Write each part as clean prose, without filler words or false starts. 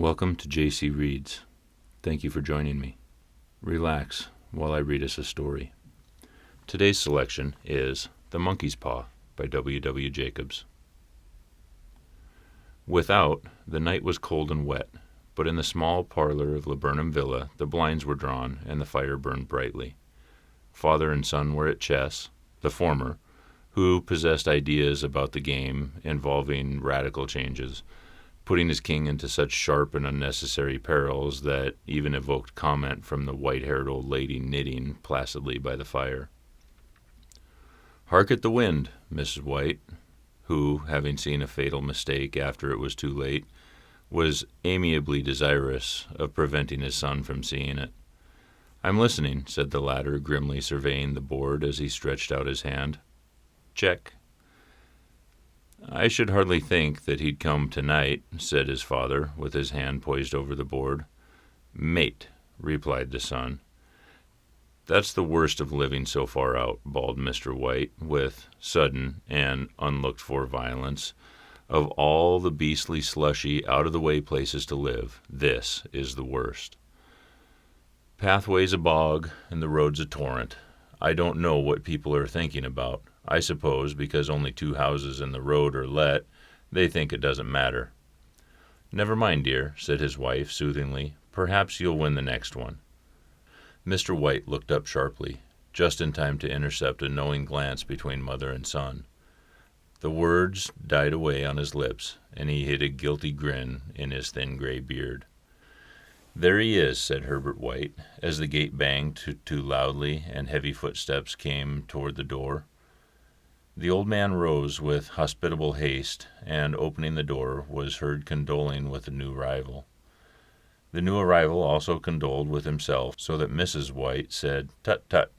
Welcome to JC Reads. Thank you for joining me. Relax while I read us a story. Today's selection is The Monkey's Paw by W. Jacobs. Without, the night was cold and wet, but in the small parlor of Laburnum Villa the blinds were drawn and the fire burned brightly. Father and son were at chess, the former, who possessed ideas about the game involving radical changes, putting his king into such sharp and unnecessary perils that even evoked comment from the white-haired old lady knitting placidly by the fire. "Hark at the wind," Mrs. White, who, having seen a fatal mistake after it was too late, was amiably desirous of preventing his son from seeing it. "I'm listening," said the latter, grimly surveying the board as he stretched out his hand. "Check." "I should hardly think that he'd come tonight," said his father, with his hand poised over the board. "Mate," replied the son. "That's the worst of living so far out," bawled Mr. White, with sudden and unlooked-for violence. "Of all the beastly, slushy, out-of-the-way places to live, this is the worst. Pathway's a bog, and the road's a torrent. I don't know what people are thinking about. I suppose because only 2 houses in the road are let, they think it doesn't matter." "Never mind, dear," said his wife soothingly. "Perhaps you'll win the next one." Mr. White looked up sharply, just in time to intercept a knowing glance between mother and son. The words died away on his lips, and he hid a guilty grin in his thin gray beard. "There he is," said Herbert White, as the gate banged to loudly and heavy footsteps came toward the door. The old man rose with hospitable haste, and, opening the door, was heard condoling with the new arrival. The new arrival also condoled with himself, so that Mrs. White said, "Tut, tut,"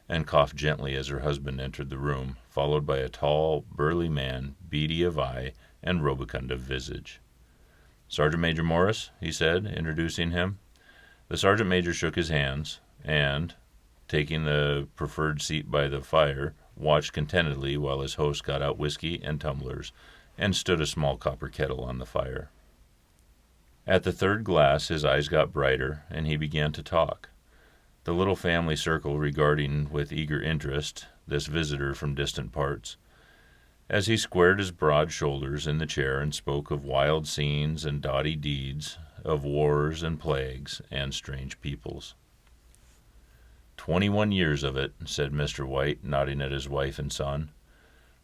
and coughed gently as her husband entered the room, followed by a tall, burly man, beady of eye and rubicund of visage. "Sergeant Major Morris," he said, introducing him. The sergeant major shook his hands, and, taking the preferred seat by the fire, watched contentedly while his host got out whiskey and tumblers and stood a small copper kettle on the fire. At the 3rd glass his eyes got brighter, and he began to talk, the little family circle regarding with eager interest this visitor from distant parts, as he squared his broad shoulders in the chair and spoke of wild scenes and doughty deeds, of wars and plagues and strange peoples. 21 years of it," said Mr. White, nodding at his wife and son.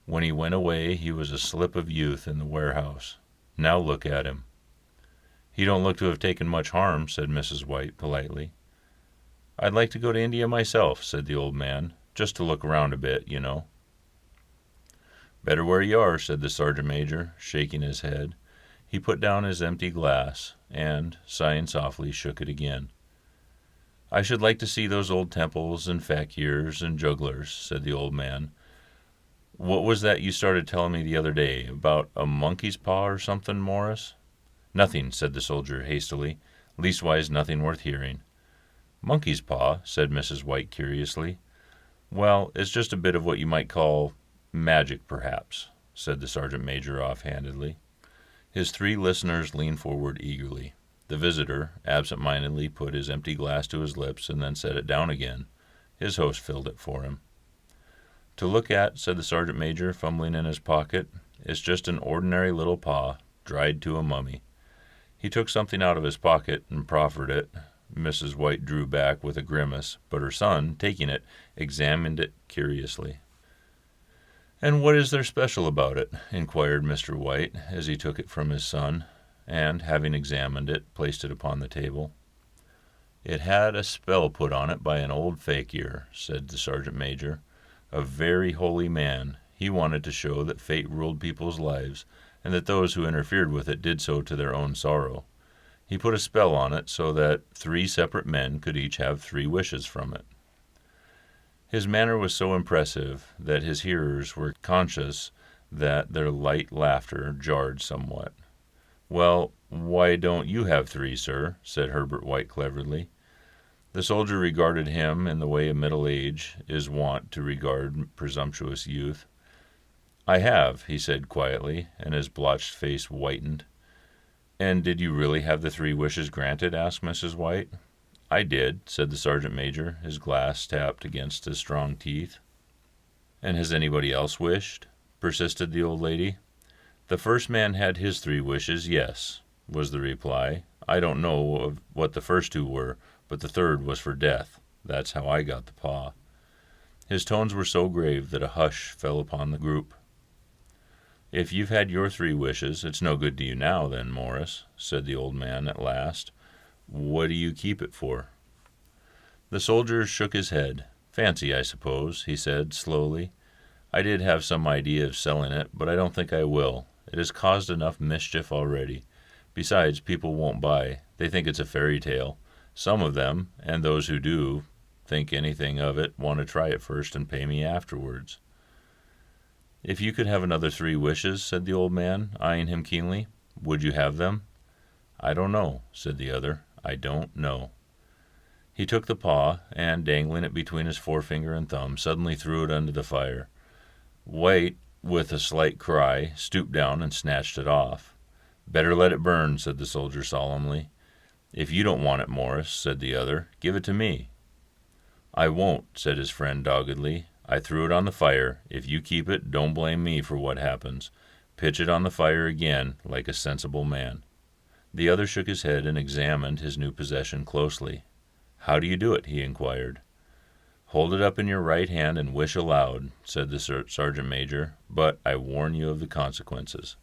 "When he went away he was a slip of youth in the warehouse. Now look at him." "He don't look to have taken much harm," said Mrs. White politely. "I'd like to go to India myself," said the old man, "just to look around a bit, you know." "Better where you are," said the sergeant major, shaking his head. He put down his empty glass, and, sighing softly, shook it again. "I should like to see those old temples and fakirs and jugglers," said the old man. "What was that you started telling me the other day, about a monkey's paw or something, Morris?" "Nothing," said the soldier hastily. "Leastwise, nothing worth hearing." "Monkey's paw?" said Mrs. White curiously. "Well, it's just a bit of what you might call magic, perhaps," said the sergeant major offhandedly. His 3 listeners leaned forward eagerly. The visitor absent-mindedly put his empty glass to his lips and then set it down again. His host filled it for him. "To look at," said the sergeant major, fumbling in his pocket, "it's just an ordinary little paw, dried to a mummy." He took something out of his pocket and proffered it. Mrs. White drew back with a grimace, but her son, taking it, examined it curiously. "And what is there special about it?" inquired Mr. White, as he took it from his son, and, having examined it, placed it upon the table. "It had a spell put on it by an old fakir," said the sergeant major. "A very holy man. He wanted to show that fate ruled people's lives, and that those who interfered with it did so to their own sorrow. He put a spell on it so that 3 separate men could each have 3 wishes from it." His manner was so impressive that his hearers were conscious that their light laughter jarred somewhat. "Well, why don't you have 3, sir?" said Herbert White cleverly. The soldier regarded him in the way of middle age is wont to regard presumptuous youth. "I have," he said quietly, and his blotched face whitened. "And did you really have the 3 wishes granted?" asked Mrs. White. "I did," said the sergeant major, his glass tapped against his strong teeth. "And has anybody else wished?" persisted the old lady. "The first man had his 3 wishes, yes," was the reply. "I don't know of what the first 2 were, but the third was for death. That's how I got the paw." His tones were so grave that a hush fell upon the group. "If you've had your 3 wishes, it's no good to you now, then, Morris," said the old man at last. "What do you keep it for?" The soldier shook his head. "Fancy, I suppose," he said slowly. "I did have some idea of selling it, but I don't think I will. It has caused enough mischief already. Besides, people won't buy. They think it's a fairy tale. Some of them, and those who do think anything of it, want to try it first and pay me afterwards." "If you could have another 3 wishes," said the old man, eyeing him keenly, "would you have them?" "I don't know," said the other. "I don't know." He took the paw, and, dangling it between his forefinger and thumb, suddenly threw it into the fire. White, with a slight cry, stooped down and snatched it off. "Better let it burn," said the soldier solemnly. "If you don't want it, Morris," said the other, "give it to me." "I won't," said his friend doggedly. "I threw it on the fire. If you keep it, don't blame me for what happens. Pitch it on the fire again, like a sensible man." The other shook his head and examined his new possession closely. "How do you do it?" he inquired. "Hold it up in your right hand and wish aloud," said the sergeant major, "but I warn you of the consequences."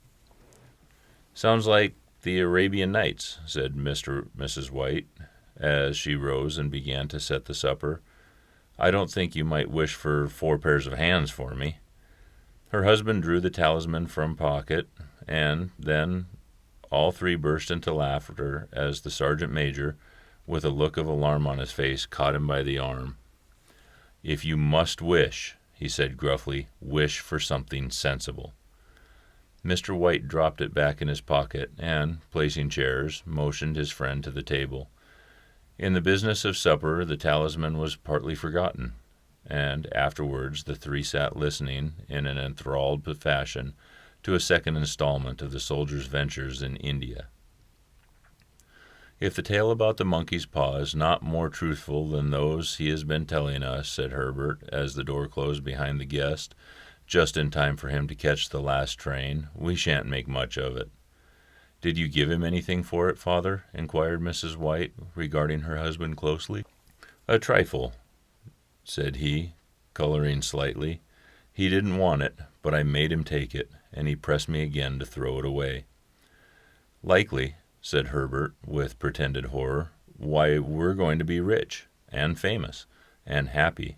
"Sounds like the Arabian Nights," said Mrs. White, as she rose and began to set the supper. "I don't think you might wish for 4 pairs of hands for me." Her husband drew the talisman from pocket, and then all 3 burst into laughter as the sergeant major, with a look of alarm on his face, caught him by the arm. "If you must wish," he said gruffly, "wish for something sensible." Mr. White dropped it back in his pocket, and, placing chairs, motioned his friend to the table. In the business of supper the talisman was partly forgotten, and afterwards the 3 sat listening in an enthralled fashion to a second installment of the soldier's ventures in India. "If the tale about the monkey's paw is not more truthful than those he has been telling us," said Herbert, as the door closed behind the guest, just in time for him to catch the last train, "we shan't make much of it." "Did you give him anything for it, father?" inquired Mrs. White, regarding her husband closely. "A trifle," said he, coloring slightly. "He didn't want it, but I made him take it, and he pressed me again to throw it away." "Likely," said Herbert, with pretended horror. "Why, we're going to be rich, and famous, and happy.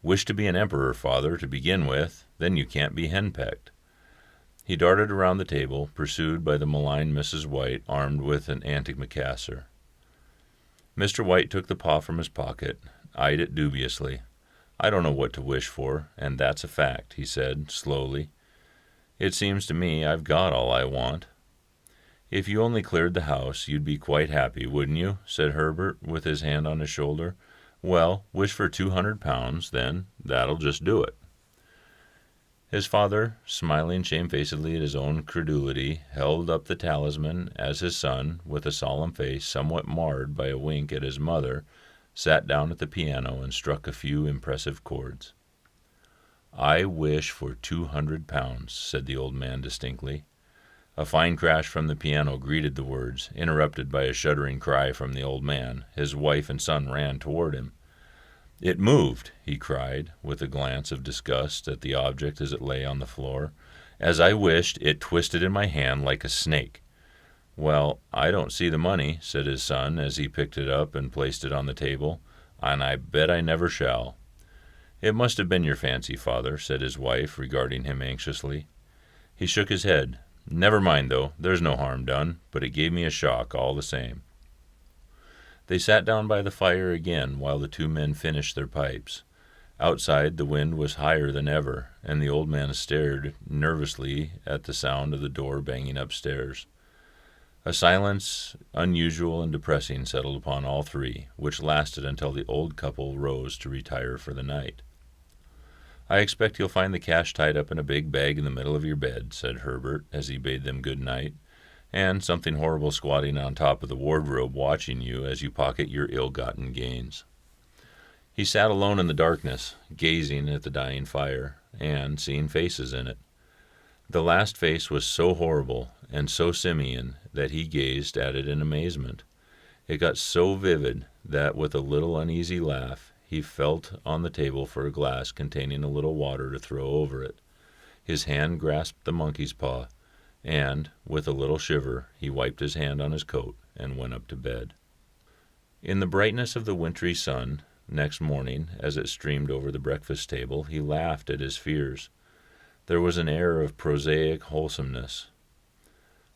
Wish to be an emperor, father, to begin with, then you can't be henpecked." He darted around the table, pursued by the malign Mrs. White, armed with an antimacassar. Mr. White took the paw from his pocket, eyed it dubiously. "I don't know what to wish for, and that's a fact," he said, slowly. "It seems to me I've got all I want." "If you only cleared the house, you'd be quite happy, wouldn't you?" said Herbert, with his hand on his shoulder. "Well, wish for £200, then. That'll just do it." His father, smiling shamefacedly at his own credulity, held up the talisman as his son, with a solemn face somewhat marred by a wink at his mother, sat down at the piano and struck a few impressive chords. "I wish for £200, said the old man distinctly. A fine crash from the piano greeted the words, interrupted by a shuddering cry from the old man. His wife and son ran toward him. "It moved," he cried, with a glance of disgust at the object as it lay on the floor. "As I wished, it twisted in my hand like a snake." "Well, I don't see the money," said his son, as he picked it up and placed it on the table, "and I bet I never shall." "It must have been your fancy, father," said his wife, regarding him anxiously. He shook his head. "Never mind, though. There's no harm done, but it gave me a shock all the same." They sat down by the fire again while the 2 men finished their pipes. Outside the wind was higher than ever, and the old man stared nervously at the sound of the door banging upstairs. A silence unusual and depressing settled upon all 3, which lasted until the old couple rose to retire for the night. "I expect you'll find the cash tied up in a big bag in the middle of your bed," said Herbert, as he bade them good night, and something horrible squatting on top of the wardrobe watching you as you pocket your ill-gotten gains. He sat alone in the darkness, gazing at the dying fire, and seeing faces in it. The last face was so horrible and so simian that he gazed at it in amazement. It got so vivid that, with a little uneasy laugh, he felt on the table for a glass containing a little water to throw over it. His hand grasped the monkey's paw, and, with a little shiver, he wiped his hand on his coat and went up to bed. In the brightness of the wintry sun, next morning, as it streamed over the breakfast table, he laughed at his fears. There was an air of prosaic wholesomeness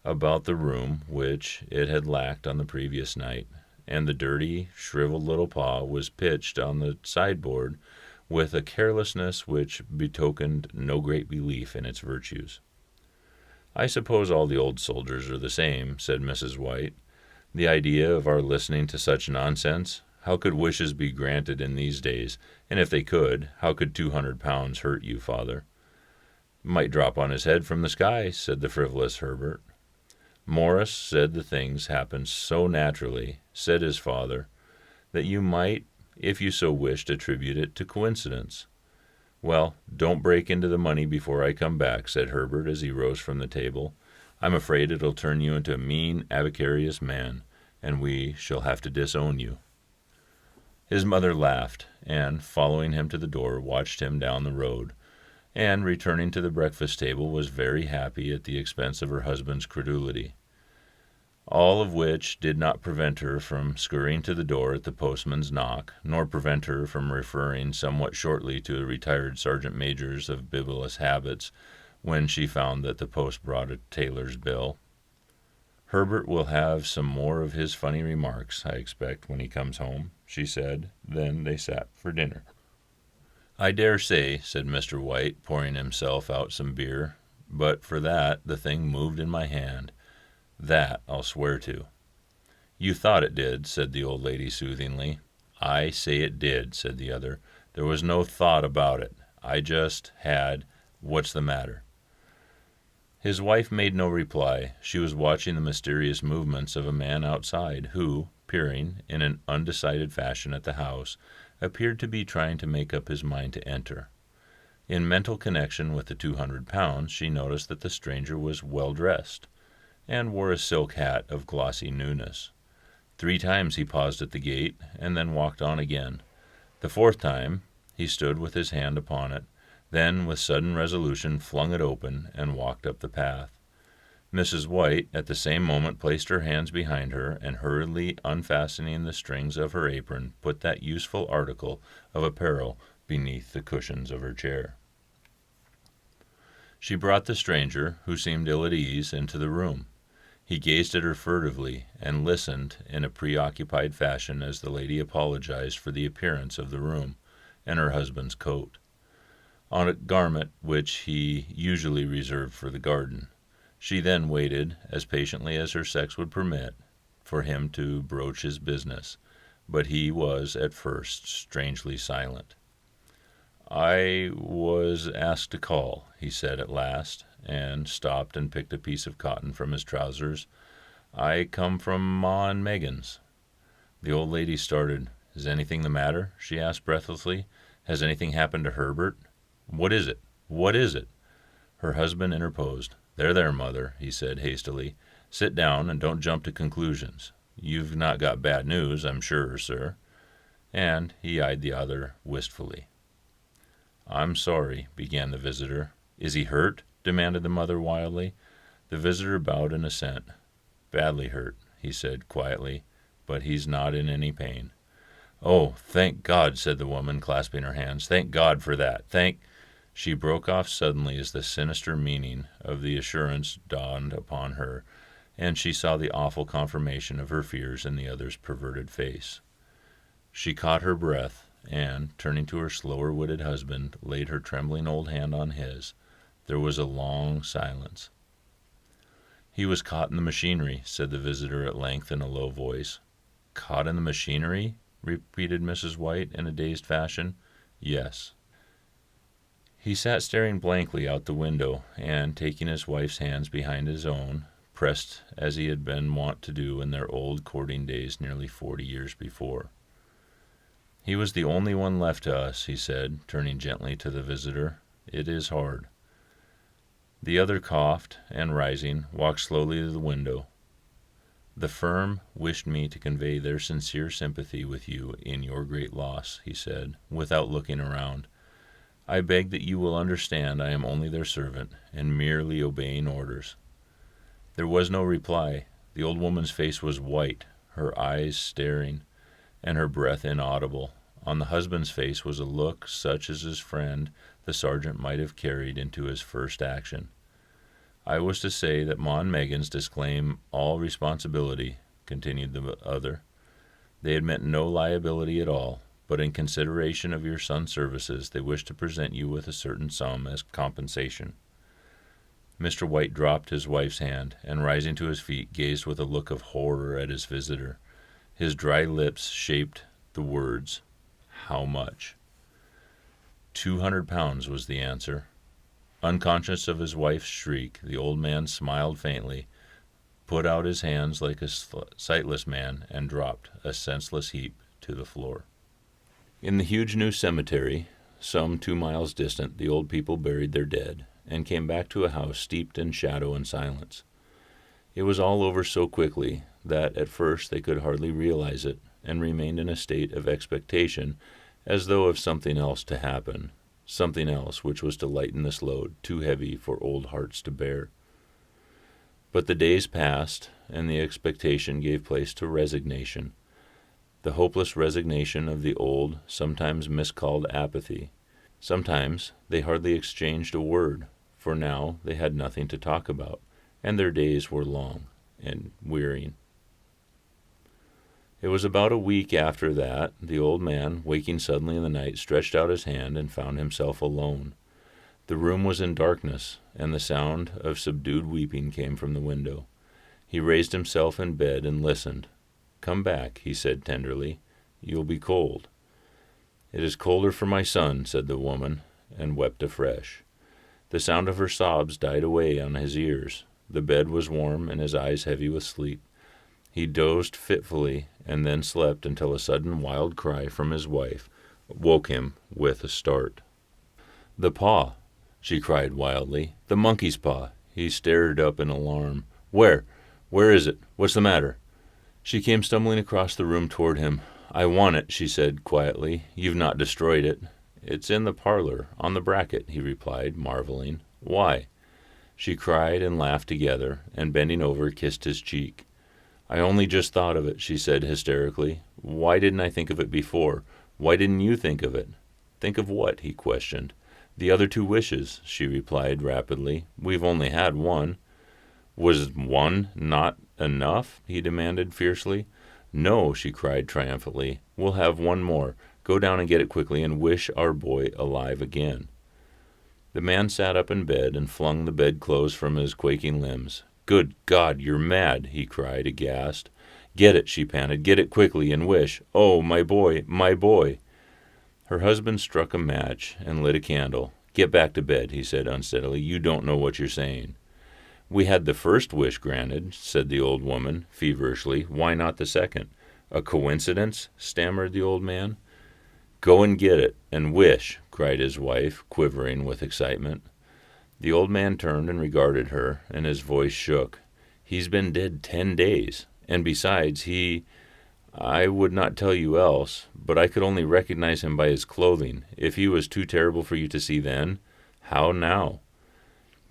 about the room which it had lacked on the previous night, and the dirty, shriveled little paw was pitched on the sideboard with a carelessness which betokened no great belief in its virtues. "I suppose all the old soldiers are the same," said Mrs. White. "The idea of our listening to such nonsense! How could wishes be granted in these days? And if they could, how could £200 hurt you, father?" "Might drop on his head from the sky," said the frivolous Herbert. "Morris said the things happened so naturally," said his father, "that you might, if you so wished, attribute it to coincidence." "Well, don't break into the money before I come back," said Herbert as he rose from the table. "I'm afraid it'll turn you into a mean, avaricious man, and we shall have to disown you." His mother laughed, and, following him to the door, watched him down the road, and, returning to the breakfast table, was very happy at the expense of her husband's credulity. All of which did not prevent her from scurrying to the door at the postman's knock, nor prevent her from referring somewhat shortly to a retired sergeant major's of bibulous habits when she found that the post brought a tailor's bill. "Herbert will have some more of his funny remarks, I expect, when he comes home," she said. Then they sat for dinner. "I dare say," said Mr. White, pouring himself out some beer, "but for that the thing moved in my hand. That I'll swear to." "You thought it did," said the old lady soothingly. "I say it did," said the other. "There was no thought about it. I just had. What's the matter?" His wife made no reply. She was watching the mysterious movements of a man outside, who, peering in an undecided fashion at the house, appeared to be trying to make up his mind to enter. In mental connection with the £200, she noticed that the stranger was well dressed, and wore a silk hat of glossy newness. 3 times he paused at the gate, and then walked on again. The 4th time he stood with his hand upon it, then with sudden resolution flung it open and walked up the path. Mrs. White at the same moment placed her hands behind her, and hurriedly unfastening the strings of her apron, put that useful article of apparel beneath the cushions of her chair. She brought the stranger, who seemed ill at ease, into the room. He gazed at her furtively, and listened in a preoccupied fashion as the lady apologized for the appearance of the room and her husband's coat, on a garment which he usually reserved for the garden. She then waited, as patiently as her sex would permit, for him to broach his business, but he was at first strangely silent. "I was asked to call," he said at last, and stopped and picked a piece of cotton from his trousers. "I come from Ma and Megan's." The old lady started. "Is anything the matter?" she asked breathlessly. "Has anything happened to Herbert? What is it? What is it?" Her husband interposed. There, mother," he said hastily. "Sit down and don't jump to conclusions. You've not got bad news, I'm sure, sir." And he eyed the other wistfully. "I'm sorry," began the visitor. "Is he hurt?" demanded the mother wildly. The visitor bowed in assent. "Badly hurt," he said quietly, "but he's not in any pain." "Oh, thank God," said the woman, clasping her hands. "Thank God for that. Thank—" She broke off suddenly as the sinister meaning of the assurance dawned upon her, and she saw the awful confirmation of her fears in the other's perverted face. She caught her breath, and, turning to her slower-witted husband, laid her trembling old hand on his. There was a long silence. "He was caught in the machinery," said the visitor at length in a low voice. "Caught in the machinery?" repeated Mrs. White in a dazed fashion. "Yes." He sat staring blankly out the window, and, taking his wife's hands behind his own, pressed as he had been wont to do in their old courting days nearly 40 years before. "He was the only one left to us," he said, turning gently to the visitor. "It is hard." The other coughed, and rising, walked slowly to the window. "The firm wished me to convey their sincere sympathy with you in your great loss," he said, without looking around. "I beg that you will understand I am only their servant, and merely obeying orders." There was no reply. The old woman's face was white, her eyes staring, and her breath inaudible. On the husband's face was a look such as his friend, the sergeant, might have carried into his first action. "I was to say that Ma and Meggins disclaim all responsibility," continued the other. "They admit no liability at all, but in consideration of your son's services, they wish to present you with a certain sum as compensation." Mr. White dropped his wife's hand, and rising to his feet, gazed with a look of horror at his visitor. His dry lips shaped the words, "How much?" £200 was the answer. Unconscious of his wife's shriek, the old man smiled faintly, put out his hands like a sightless man, and dropped, a senseless heap, to the floor. In the huge new cemetery, some 2 miles distant, the old people buried their dead, and came back to a house steeped in shadow and silence. It was all over so quickly that at first they could hardly realize it, and remained in a state of expectation, as though of something else to happen, something else which was to lighten this load too heavy for old hearts to bear. But the days passed, and the expectation gave place to resignation, the hopeless resignation of the old, sometimes miscalled apathy. Sometimes they hardly exchanged a word, for now they had nothing to talk about, and their days were long and wearying. It was about a week after that the old man, waking suddenly in the night, stretched out his hand and found himself alone. The room was in darkness, and the sound of subdued weeping came from the window. He raised himself in bed and listened. "Come back," he said tenderly. "You'll be cold." "It is colder for my son," said the woman, and wept afresh. The sound of her sobs died away on his ears. The bed was warm, and his eyes heavy with sleep. He dozed fitfully, and then slept until a sudden wild cry from his wife woke him with a start. "The paw!" she cried wildly. "The monkey's paw!" He stared up in alarm. Where is it? What's the matter?" She came stumbling across the room toward him. "I want it," she said quietly. "You've not destroyed it." "It's in the parlor, on the bracket," he replied, marveling. "Why?" She cried and laughed together, and bending over, kissed his cheek. "I only just thought of it," she said hysterically. "Why didn't I think of it before? Why didn't you think of it?" "Think of what?" he questioned. "The other 2 wishes," she replied rapidly. "We've only had one." "Was one not enough?" he demanded fiercely. "No," she cried triumphantly. "We'll have one more. Go down and get it quickly, and wish our boy alive again." The man sat up in bed and flung the bedclothes from his quaking limbs. "Good God, you're mad!" he cried, aghast. "Get it," she panted. "Get it quickly, and wish. Oh, my boy, my boy!" Her husband struck a match and lit a candle. "Get back to bed," he said unsteadily. "You don't know what you're saying." "We had the first wish granted," said the old woman feverishly. "Why not the second?" "A coincidence?" stammered the old man. "Go and get it, and wish," cried his wife, quivering with excitement. The old man turned and regarded her, and his voice shook. "He's been dead 10 days, and besides, I would not tell you else, but I could only recognize him by his clothing. If he was too terrible for you to see then, how now?"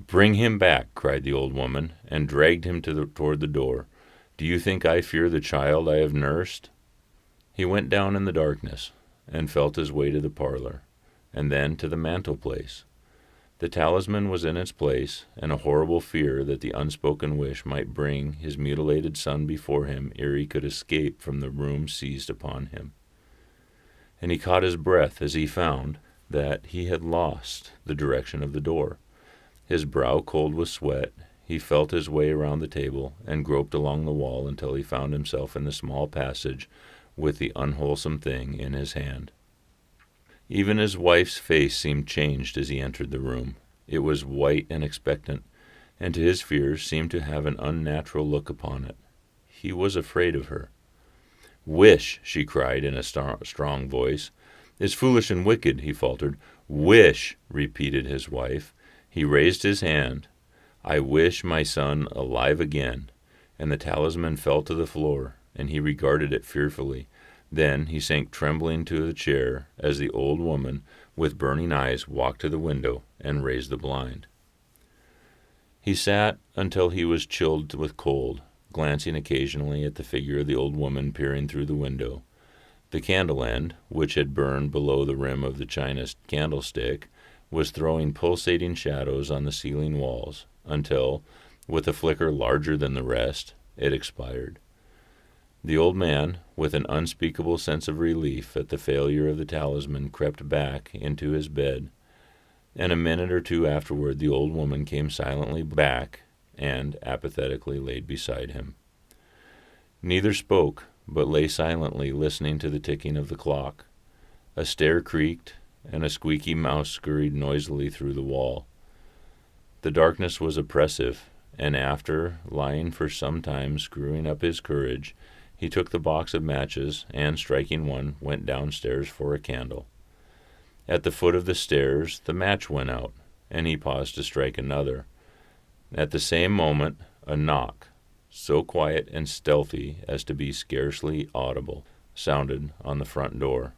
"Bring him back," cried the old woman, and dragged him toward the door. "Do you think I fear the child I have nursed?" He went down in the darkness, and felt his way to the parlor, and then to the mantel-place. The talisman was in its place, and a horrible fear that the unspoken wish might bring his mutilated son before him ere he could escape from the room seized upon him. And he caught his breath as he found that he had lost the direction of the door. His brow cold with sweat, he felt his way around the table and groped along the wall until he found himself in the small passage with the unwholesome thing in his hand. Even his wife's face seemed changed as he entered the room. It was white and expectant. and to his fears seemed to have an unnatural look upon it. He was afraid of her. "Wish," she cried in a strong voice. "Is foolish and wicked," he faltered. "Wish," repeated his wife. He raised his hand. "I wish my son alive again." And the talisman fell to the floor, and he regarded it fearfully. Then he sank trembling to a chair as the old woman, with burning eyes, walked to the window and raised the blind. He sat until he was chilled with cold, glancing occasionally at the figure of the old woman peering through the window. The candle end, which had burned below the rim of the china candlestick, was throwing pulsating shadows on the ceiling walls, until, with a flicker larger than the rest, it expired. The old man, with an unspeakable sense of relief at the failure of the talisman, crept back into his bed, and a minute or two afterward the old woman came silently back and apathetically laid beside him. Neither spoke, but lay silently listening to the ticking of the clock. A stair creaked, and a squeaky mouse scurried noisily through the wall. The darkness was oppressive, and after lying for some time screwing up his courage, he took the box of matches and, striking one, went downstairs for a candle. At the foot of the stairs the match went out, and he paused to strike another. At the same moment a knock, so quiet and stealthy as to be scarcely audible, sounded on the front door.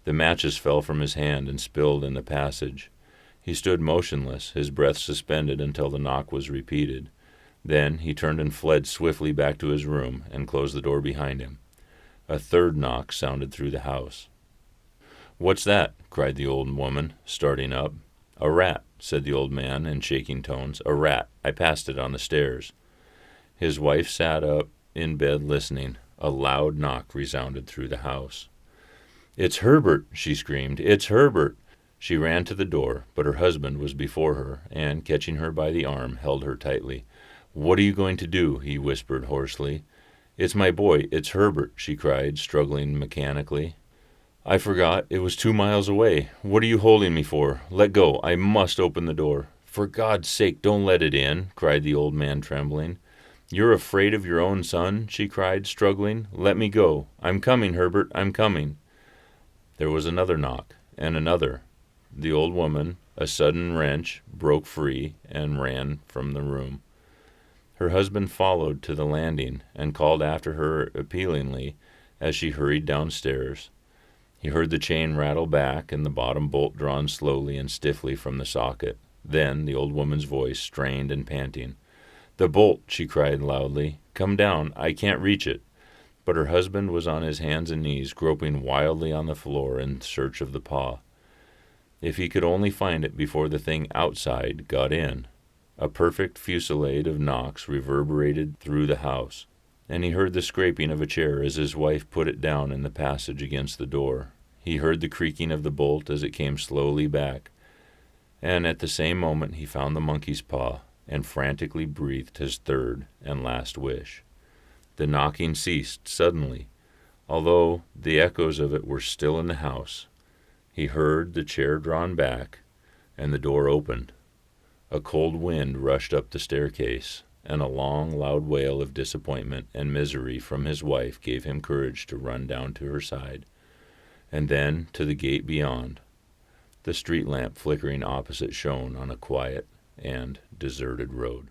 The matches fell from his hand and spilled in the passage. He stood motionless, his breath suspended until the knock was repeated. Then he turned and fled swiftly back to his room and closed the door behind him. A third knock sounded through the house. "What's that?" cried the old woman, starting up. "A rat," said the old man in shaking tones. "A rat. I passed it on the stairs." His wife sat up in bed listening. A loud knock resounded through the house. "It's Herbert!" she screamed. "It's Herbert!" She ran to the door, but her husband was before her, and, catching her by the arm, held her tightly. "What are you going to do?" he whispered hoarsely. "It's my boy. It's Herbert," she cried, struggling mechanically. "I forgot. It was 2 miles away. What are you holding me for? Let go. I must open the door." "For God's sake, don't let it in," cried the old man, trembling. "You're afraid of your own son?" she cried, struggling. "Let me go. I'm coming, Herbert. I'm coming." There was another knock, and another. The old woman, a sudden wrench, broke free and ran from the room. Her husband followed to the landing and called after her appealingly as she hurried downstairs. He heard the chain rattle back and the bottom bolt drawn slowly and stiffly from the socket. Then the old woman's voice, strained and panting. "The bolt!" she cried loudly. "Come down. I can't reach it." But her husband was on his hands and knees, groping wildly on the floor in search of the paw. If he could only find it before the thing outside got in. A perfect fusillade of knocks reverberated through the house, and he heard the scraping of a chair as his wife put it down in the passage against the door. He heard the creaking of the bolt as it came slowly back, and at the same moment he found the monkey's paw and frantically breathed his third and last wish. The knocking ceased suddenly, although the echoes of it were still in the house. He heard the chair drawn back, and the door opened. A cold wind rushed up the staircase, and a long, loud wail of disappointment and misery from his wife gave him courage to run down to her side, and then to the gate beyond. The street lamp flickering opposite shone on a quiet and deserted road.